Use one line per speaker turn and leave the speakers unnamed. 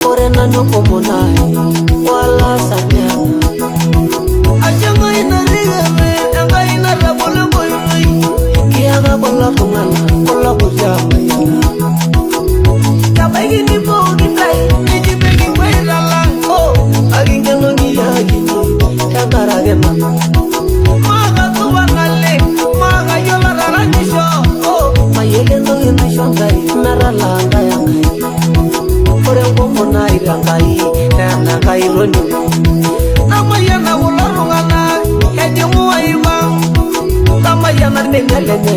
ore nanu komonai wala sanyana ajango inarigame anga inarabole boyoi kiaga kolla tungana kolla kujama kabagi ni bogi tai ni begi wairala oh agingeno ni agini takarage mama maga tubanale maga yola raranisho oh mayele no inashongai naralanga yangai ore komonai rangai na kai roni namayana ulorungana ejemu aiba namayana nengelene